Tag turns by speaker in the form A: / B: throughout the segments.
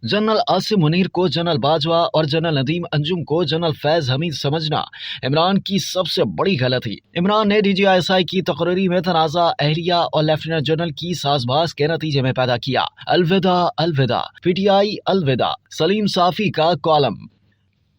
A: General Asim Munir को general Bajwa और general Nadeem Anjum को जनरल फैज हमीद समझना इमरान की सबसे बड़ी गलती। इमरान ने DGISI की तकरीरी में तनाज़ा अहलिया और लेफ्टिनेंट जनरल की साजबाज के नतीजे में पैदा किया। अलविदा अलविदा PTI अलविदा। सलीम साफी का कॉलम।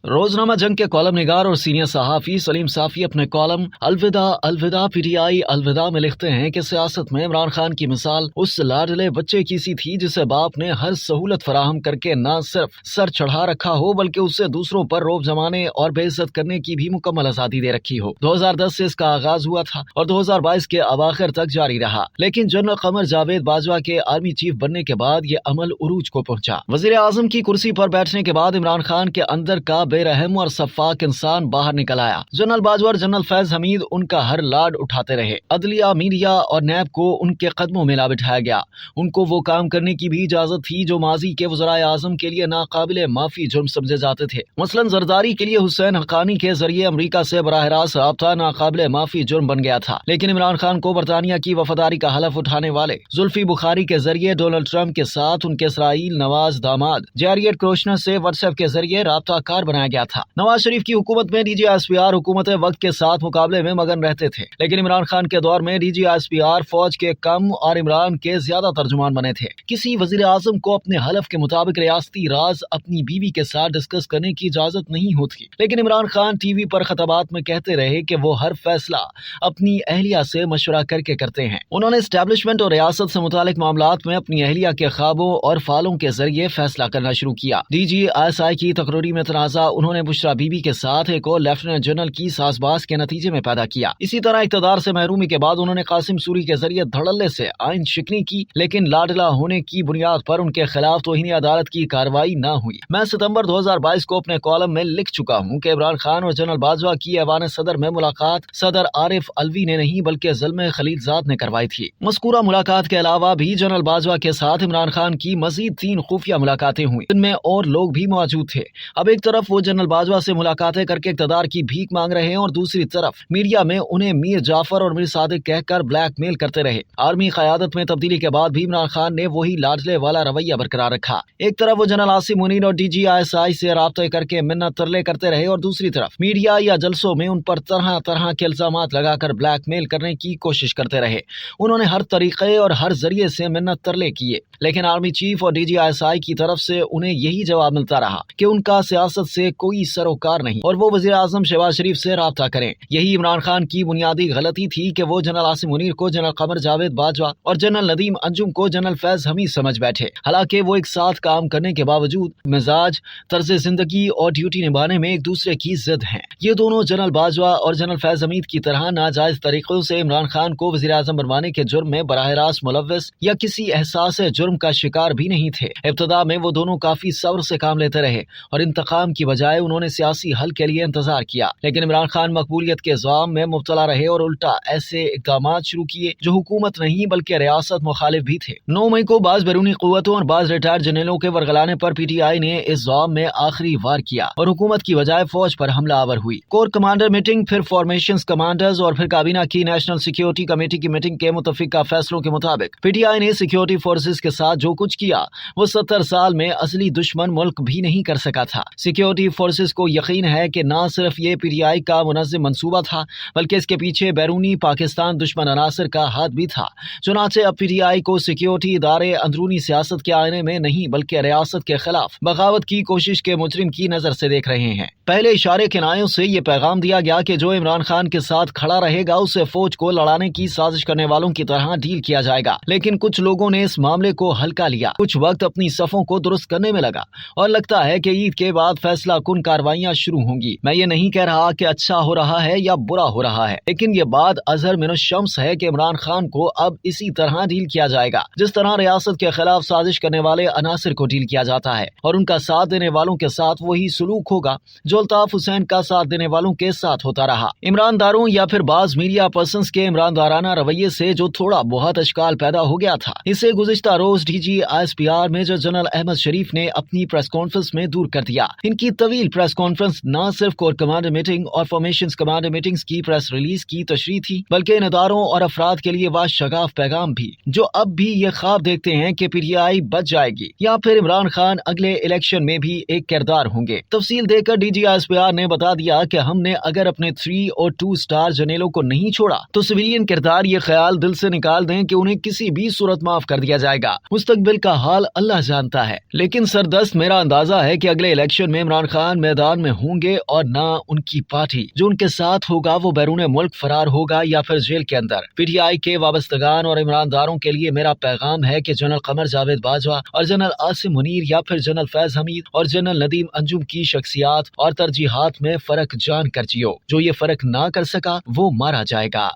A: रोजनामा जंग के कॉलम निगार और सीनियर सहाफ़ी सलीम साफी अपने कॉलम अलविदा अलविदा PTI अलविदा में लिखते हैं कि सियासत में इमरान खान की मिसाल उस लाडले बच्चे की सी थी जिसे बाप ने हर सहूलत फराहम करके न सिर्फ सर चढ़ा रखा हो बल्कि उससे दूसरों पर रोब जमाने और बेइज्जत करने की भी मुकम्मल आजादी दे रखी हो। 2010 से इसका आगाज हुआ था और 2022 के अवाखिर तक जारी रहा, लेकिन जनरल कमर जावेद बाजवा के आर्मी चीफ बनने के बाद ये अमल उरूज को पहुंचा। वजीर आजम की कुर्सी पर बैठने के बाद इमरान खान के अंदर का बेरहम और सफाक इंसान बाहर निकल आया। जनरल बाजवा और जनरल फैज हमीद उनका हर लाड उठाते रहे। अदलिया, मीडिया और नैब को उनके कदमों में ला बिठाया गया। उनको वो काम करने की भी इजाजत थी जो माजी के वज़राए आज़म के लिए नाकाबिले माफी जुर्म समझे जाते थे। मसलन जरदारी के लिए हुसैन हक्कानी के जरिए अमरीका से बराह रास्त राब्ता नाकाबिले माफी जुर्म बन गया था, लेकिन इमरान खान को बरतानिया की वफादारी का हलफ उठाने वाले जुल्फी बुखारी के जरिए डोनाल्ड ट्रंप के साथ उनके इसराइल नवाज दामाद जैरियट क्रोशनर से व्हाट्सएप के जरिए राब्ता कार बनाया गया था। नवाज शरीफ की हुकूमत में DGISPR हुकूमत वक्त के साथ मुकाबले में मगन रहते थे, लेकिन इमरान खान के दौर में DGISPR फौज के कम और इमरान के ज्यादा तर्जुमान बने थे। किसी वजीर आजम को अपने हलफ के मुताबिक रियासती राज अपनी बीवी के साथ डिस्कस करने की इजाजत नहीं होती, लेकिन इमरान खान टीवी पर खताबात में कहते रहे कि वो हर फैसला अपनी अहलिया से मशवरा करके करते हैं। उन्होंने एस्टेब्लिशमेंट और रियासत से मुतालिक मामलात में अपनी अहलिया के ख्वाबों और फालों के जरिए फैसला करना शुरू किया। DGISI की तकरीरी में तनाज़ा उन्होंने बुशरा बीबी के साथ एक और लेफ्टिनेंट जनरल की साजबाज के नतीजे में पैदा किया। इसी तरह इक़्तिदार से महरूमी के बाद उन्होंने कासिम सूरी के जरिए धड़ल्ले से आइन शिकनी की, लेकिन लाडला होने की बुनियाद पर उनके खिलाफ तौहीन अदालत की कार्रवाई न हुई। मैं सितंबर 2022 को अपने कॉलम में लिख चुका हूँ कि इमरान खान और जनरल बाजवा की ऐवान सदर में मुलाकात सदर आरिफ अलवी ने नहीं बल्कि ज़ल्मे खलीलजाद ने करवाई थी। मज़कूरा मुलाकात के अलावा भी जनरल बाजवा के साथ इमरान खान की मजीद 3 खुफिया मुलाकातें हुई, जिनमें और लोग भी मौजूद थे। अब एक तरफ वो जनरल बाजवा से मुलाकातें करके इक़्तिदार की भीख मांग रहे हैं और दूसरी तरफ मीडिया में उन्हें मीर जाफर और मीर सादिक कहकर ब्लैकमेल करते रहे। आर्मी क़यादत में तब्दीली के बाद भी इमरान खान ने वही लाडले वाला रवैया बरकरार रखा। एक तरफ वो जनरल आसिम मुनीर और DGISI से राब्ते करके मिन्नत तरले करते रहे और दूसरी तरफ मीडिया या जलसों में उन पर तरह तरह के इल्जामात लगाकर ब्लैकमेल करने की कोशिश करते रहे। उन्होंने हर तरीके और हर जरिए से मिन्नत तरले किए, लेकिन आर्मी चीफ और DGISI की तरफ से उन्हें यही जवाब मिलता रहा कि उनका सियासत से कोई सरोकार नहीं और वो वज़ीर आज़म शहबाज शरीफ से राब्ता करें। यही इमरान खान की बुनियादी गलती थी कि वो जनरल आसिम मुनीर को जनरल कमर जावेद बाजवा और जनरल नदीम अंजुम को जनरल फैज हमीद समझ बैठे। हालांकि वो एक साथ काम करने के बावजूद मिजाज, तर्ज जिंदगी और ड्यूटी निभाने में एक दूसरे की जिद हैं। ये दोनों जनरल बाजवा और जनरल फैज हमीद की तरह नाजायज तरीकों से इमरान खान को वज़ीर आज़म बनवाने के जुर्म में बराह रास्त मुलव्वस या किसी एहसास जुर्म का शिकार भी नहीं थे। इब्तदा में वो दोनों काफी सब्र से काम लेते रहे और इंतकाम की बजाय उन्होंने सियासी हल के लिए इंतजार किया, लेकिन इमरान खान मकबूलियत के ज़ाम में मुब्तला रहे और उल्टा ऐसे इक़दाम शुरू किए जो हुकूमत नहीं बल्कि रियासत मुखालिफ भी थे। 9 मई को बाज़ बैरूनी क़ुव्वतों और बाज़ रिटायर्ड जनरलों के वरगलाने पर PTI ने इस ज़ाम में आखिरी वार किया और हुकूमत की बजाय फौज पर हमला आवर हुई। कोर कमांडर मीटिंग, फिर फॉर्मेशन कमांडर्स और फिर काबीना की नेशनल सिक्योरिटी कमेटी की मीटिंग के मुतफ़िका फैसलों के मुताबिक PTI ने सिक्योरिटी फोर्सेज के साथ जो कुछ किया वो 70 साल में असली दुश्मन मुल्क भी नहीं कर सका था। सिक्योरिटी फोर्सेज को यकीन है कि न सिर्फ ये PTI का मुनज़्ज़म मंसूबा था बल्कि इसके पीछे बैरूनी पाकिस्तान दुश्मन अनासर का हाथ भी था। चुनाचे अब PTI को सिक्योरिटी इदारे अंदरूनी सियासत के आईने में नहीं बल्कि रियासत के खिलाफ बगावत की कोशिश के मुजरिम की नजर से देख रहे हैं। पहले इशारे किनायों से ये पैगाम दिया गया कि जो इमरान खान के साथ खड़ा रहेगा उसे फौज को लड़ाने की साजिश करने वालों की तरह डील किया जाएगा, लेकिन कुछ लोगों ने इस मामले को हल्का लिया। कुछ वक्त अपनी सफों को दुरुस्त करने में लगा और लगता है कि ईद के बाद फैसला कुन कार्रवाइयां शुरू होंगी। मैं ये नहीं कह रहा कि अच्छा हो रहा है या बुरा हो रहा है, लेकिन ये बात अजहर मिनश-शम्स है कि इमरान खान को अब इसी तरह डील किया जाएगा जिस तरह रियासत के खिलाफ साजिश करने वाले अनासिर को डील किया जाता है, और उनका साथ देने वालों के साथ वही सलूक होगा जो अल्ताफ हुसैन का साथ देने वालों के साथ होता रहा। इमरानदारों या फिर बाज मीडिया पर्संस के इमरानदाराना रवैये से जो थोड़ा बहुत अशकाल पैदा हो गया था, इसे गुज़िश्ता रोज DGISPR मेजर जनरल अहमद शरीफ ने अपनी प्रेस कॉन्फ्रेंस में दूर कर दिया। इनकी तवील प्रेस कॉन्फ्रेंस न सिर्फ कोर कमांडर मीटिंग और फॉर्मेशंस कमांडर मीटिंग्स की प्रेस रिलीज की तशरीह थी, बल्कि इन इदारों और अफराद के लिए वह शगाफ पैगाम भी जो अब भी ये ख्वाब देखते हैं कि पीटीआई बच जाएगी या फिर इमरान खान अगले इलेक्शन में भी एक किरदार होंगे। तफसील देकर DGISPR ने बता दिया कि हमने अगर अपने 3 और 2 स्टार जर्नलों को नहीं छोड़ा तो सिविलियन किरदार ये ख्याल दिल से निकाल दें कि उन्हें किसी भी सूरत माफ कर दिया जाएगा। मुस्तकबिल का हाल अल्लाह जानता है, लेकिन सरदस्त मेरा अंदाजा है कि अगले इलेक्शन में इमरान खान मैदान में होंगे और ना उनकी पार्टी। जो उनके साथ होगा वो बैरून मुल्क फरार होगा या फिर जेल के अंदर। पीटीआई के वाबस्तगान और ईमानदारों के लिए मेरा पैगाम है कि जनरल कमर जावेद बाजवा और जनरल आसिम मुनीर या फिर जनरल फैज हमीद और जनरल नदीम अंजुम की शख्सियात और तरजीहात में फर्क जान कर जियो। जो ये फर्क ना कर सका वो मारा जाएगा।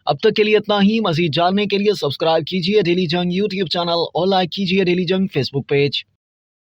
A: अब तक के लिए इतना ही। मजीद जानने के लिए सब्सक्राइब कीजिए डेली जंग यूट्यूब चैनल और लाइक कीजिए डेली जंग फेसबुक पेज।